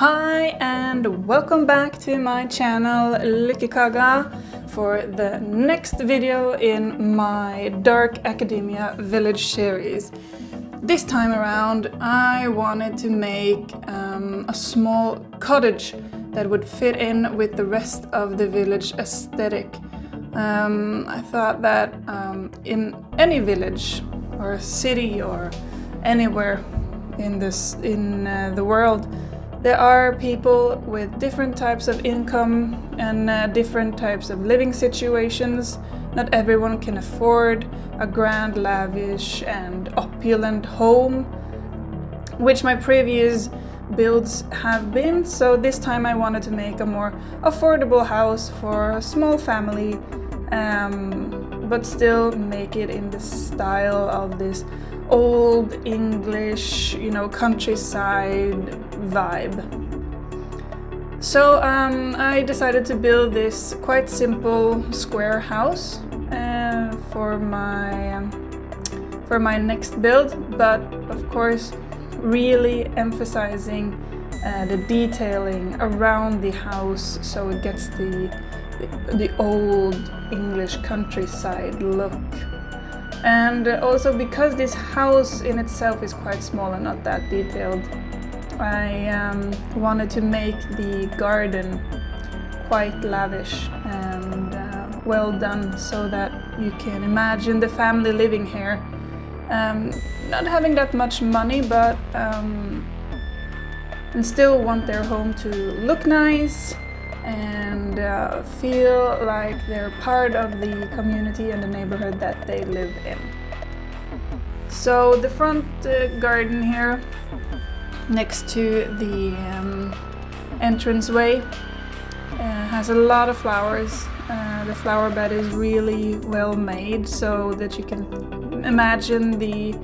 Hi and welcome back to my channel Lykkekaga for the next video in my Dark Academia Village series. This time around I wanted to make a small cottage that would fit in with the rest of the village aesthetic. I thought that in any village or city or anywhere in the world, there are people with different types of income and different types of living situations. Not everyone can afford a grand, lavish and opulent home, which my previous builds have been. So this time I wanted to make a more affordable house for a small family, but still make it in the style of this old English, countryside vibe. So I decided to build this quite simple square house for my next build, but of course really emphasizing the detailing around the house so it gets the old English countryside look. And also because this house in itself is quite small and not that detailed, I wanted to make the garden quite lavish and well done, so that you can imagine the family living here, not having that much money, but and still want their home to look nice and feel like they're part of the community and the neighborhood that they live in. So the front garden here, next to the entranceway, has a lot of flowers. The flower bed is really well made, so that you can imagine the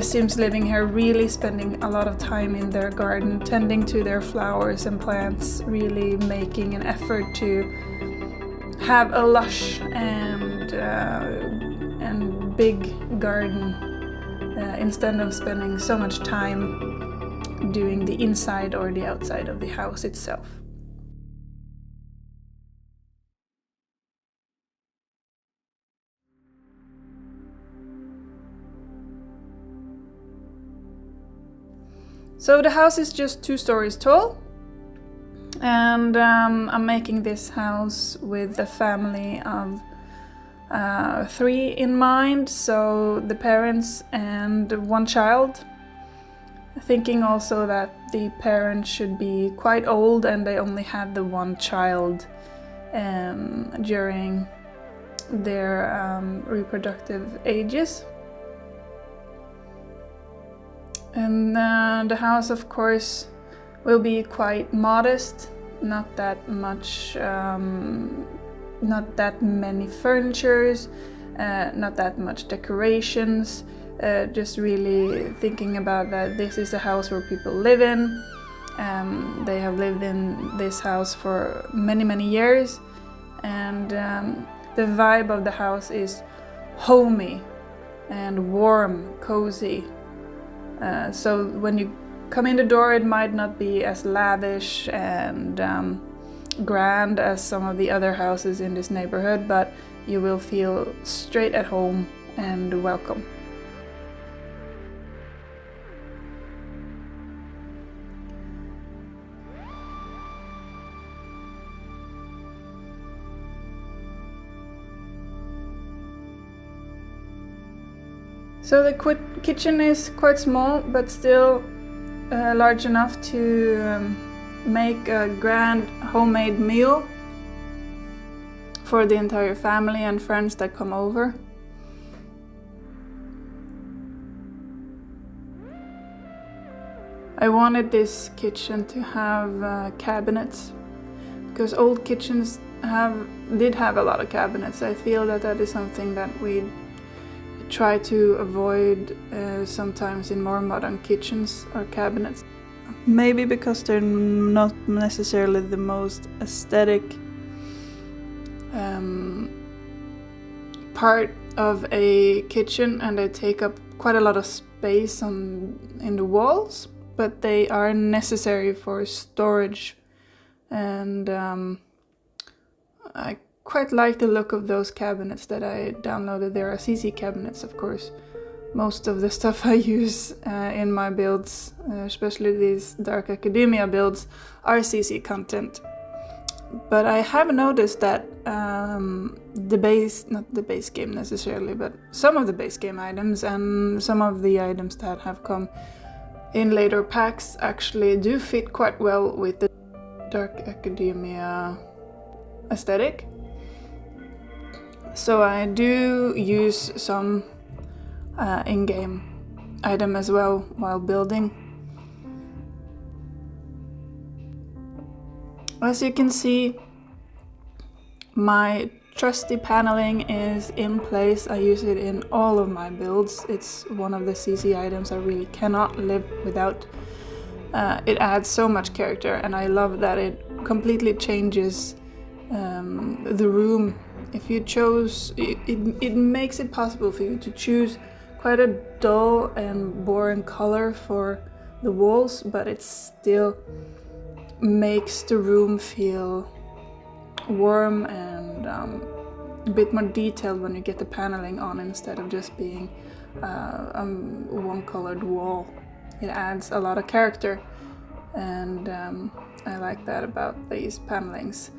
Sims living here really spending a lot of time in their garden, tending to their flowers and plants, really making an effort to have a lush and big garden, instead of spending so much time doing the inside or the outside of the house itself. So the house is just 2 stories tall, and I'm making this house with a family of 3 in mind, so the parents and 1 child. Thinking also that the parents should be quite old and they only had the 1 child during their reproductive ages. And the house, of course, will be quite modest, not that much, not that many furnitures, not that much decorations, just really thinking about that this is a house where people live in. They have lived in this house for many years, and the vibe of the house is homey and warm, cozy. So when you come in the door, it might not be as lavish and grand as some of the other houses in this neighborhood, but you will feel straight at home and welcome. So the kitchen is quite small, but still large enough to make a grand homemade meal for the entire family and friends that come over. I wanted this kitchen to have cabinets, because old kitchens did have a lot of cabinets. I feel that is something that we try to avoid sometimes in more modern kitchens or cabinets. Maybe because they're not necessarily the most aesthetic part of a kitchen, and they take up quite a lot of space in the walls, but they are necessary for storage. And I quite like the look of those cabinets that I downloaded. They are CC cabinets, of course. Most of the stuff I use in my builds, especially these Dark Academia builds, are CC content. But I have noticed that not the base game necessarily, but some of the base game items and some of the items that have come in later packs actually do fit quite well with the Dark Academia aesthetic. So I do use some in-game item as well while building. As you can see, my trusty paneling is in place. I use it in all of my builds. It's one of the CC items I really cannot live without. It adds so much character, and I love that it completely changes the room. If you chose, it makes it possible for you to choose quite a dull and boring color for the walls, but it still makes the room feel warm and a bit more detailed when you get the paneling on instead of just being one colored wall. It adds a lot of character, and I like that about these panelings.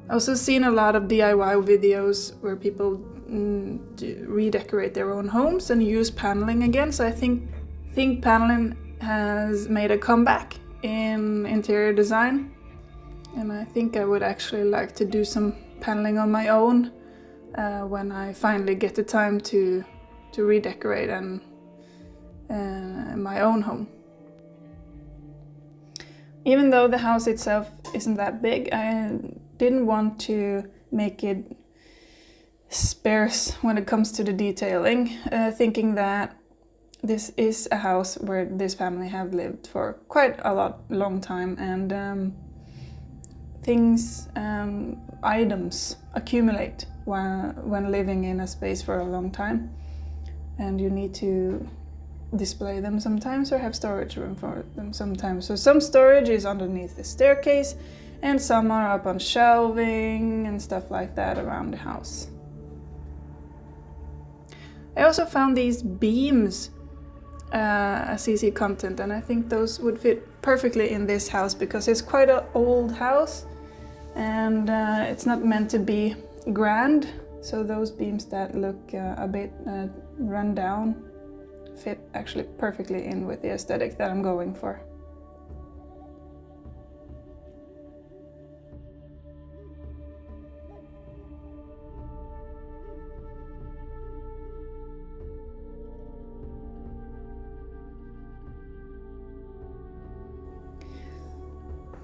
I've also seen a lot of DIY videos where people redecorate their own homes and use paneling again, so I think paneling has made a comeback in interior design, and I think I would actually like to do some paneling on my own when I finally get the time to redecorate and my own home. Even though the house itself isn't that big, I didn't want to make it sparse when it comes to the detailing, thinking that this is a house where this family have lived for quite a long time, and items accumulate when living in a space for a long time, and you need to display them sometimes or have storage room for them sometimes. So some storage is underneath the staircase, and some are up on shelving and stuff like that around the house. I also found these beams as CC content, and I think those would fit perfectly in this house because it's quite an old house, and it's not meant to be grand, so those beams that look a bit run down fit actually perfectly in with the aesthetic that I'm going for.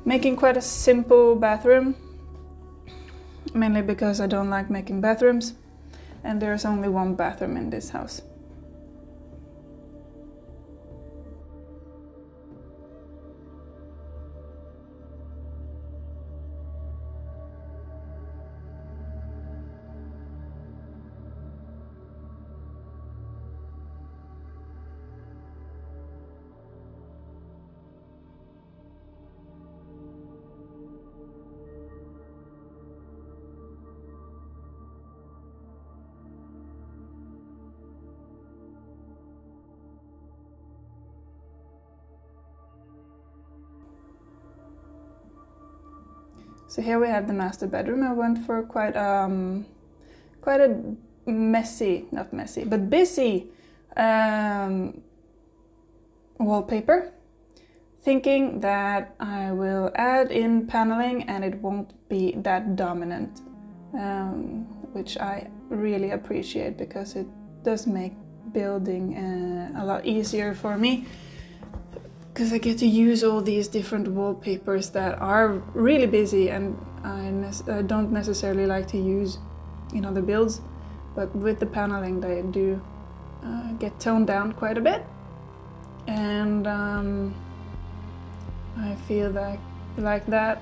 Making quite a simple bathroom, mainly because I don't like making bathrooms, and there's only one bathroom in this house. So here we have the master bedroom. I went for quite a messy, not messy, but busy wallpaper, thinking that I will add in paneling and it won't be that dominant, which I really appreciate because it does make building a lot easier for me, because I get to use all these different wallpapers that are really busy and I don't necessarily like to use in other builds, but with the paneling they do get toned down quite a bit, and I feel like that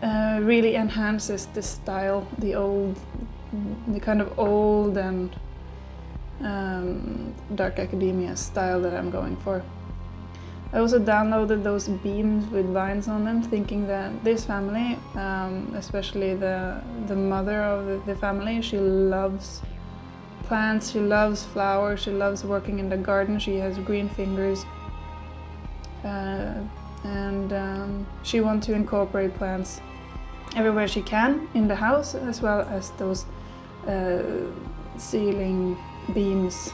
really enhances the style, the kind of old and Dark Academia style that I'm going for. I also downloaded those beams with vines on them, thinking that this family, especially the mother of the family, she loves plants, she loves flowers, she loves working in the garden, she has green fingers, and she wants to incorporate plants everywhere she can in the house, as well as those ceiling beams.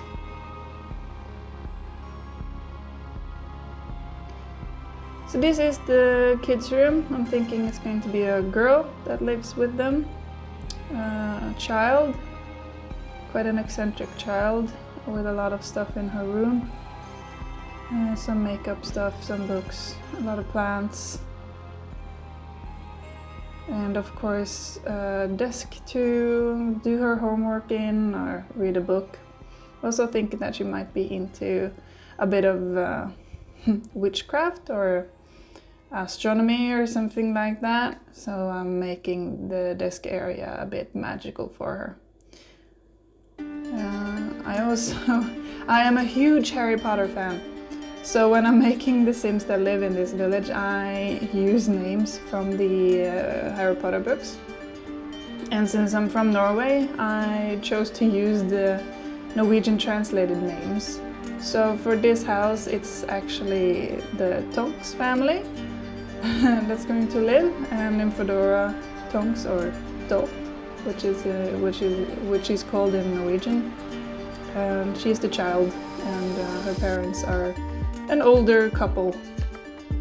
So this is the kids' room. I'm thinking it's going to be a girl that lives with them, a child, quite an eccentric child with a lot of stuff in her room, some makeup stuff, some books, a lot of plants, and of course a desk to do her homework in or read a book. Also thinking that she might be into a bit of witchcraft or astronomy or something like that, so I'm making the desk area a bit magical for her. I am a huge Harry Potter fan, so when I'm making the Sims that live in this village, I use names from the Harry Potter books. And since I'm from Norway, I chose to use the Norwegian translated names. So for this house, it's actually the Tonks family that's going to live, and in Fedora, Tonks, or Dot, which is called in Norwegian. She's the child, and her parents are an older couple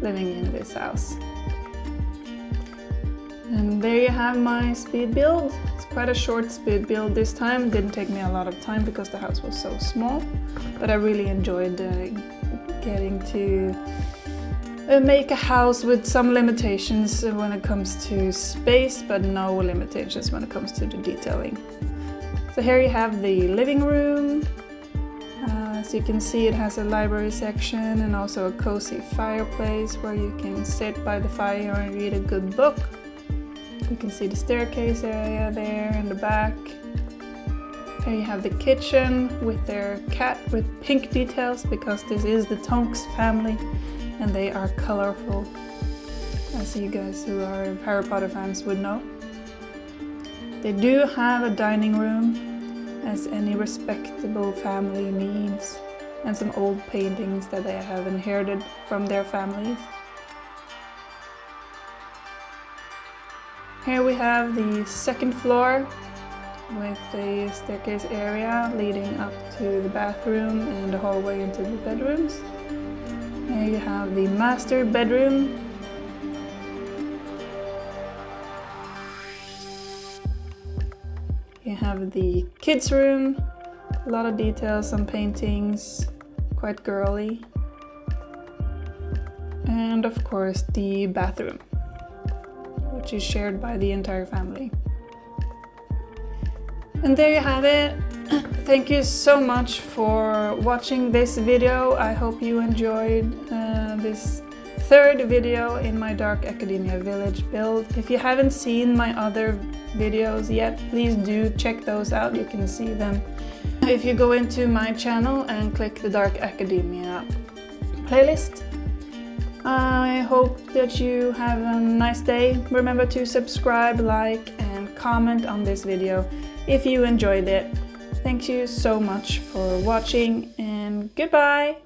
living in this house. And there you have my speed build. It's quite a short speed build this time. It didn't take me a lot of time because the house was so small, but I really enjoyed getting to make a house with some limitations when it comes to space, but no limitations when it comes to the detailing. So here you have the living room. As you can see, it has a library section and also a cozy fireplace where you can sit by the fire and read a good book. You can see the staircase area there in the back. Here you have the kitchen with their cat with pink details, because this is the Tonks family and they are colorful, as you guys who are Harry Potter fans would know. They do have a dining room, as any respectable family needs, and some old paintings that they have inherited from their families. Here we have the second floor with the staircase area leading up to the bathroom and the hallway into the bedrooms. Here you have the master bedroom. You have the kids' room, a lot of details, some paintings, quite girly. And of course the bathroom, which is shared by the entire family. And there you have it. Thank you so much for watching this video. I hope you enjoyed this third video in my Dark Academia Village build. If you haven't seen my other videos yet, please do check those out. You can see them if you go into my channel and click the Dark Academia playlist. I hope that you have a nice day. Remember to subscribe, like, and comment on this video if you enjoyed it. Thank you so much for watching, and goodbye!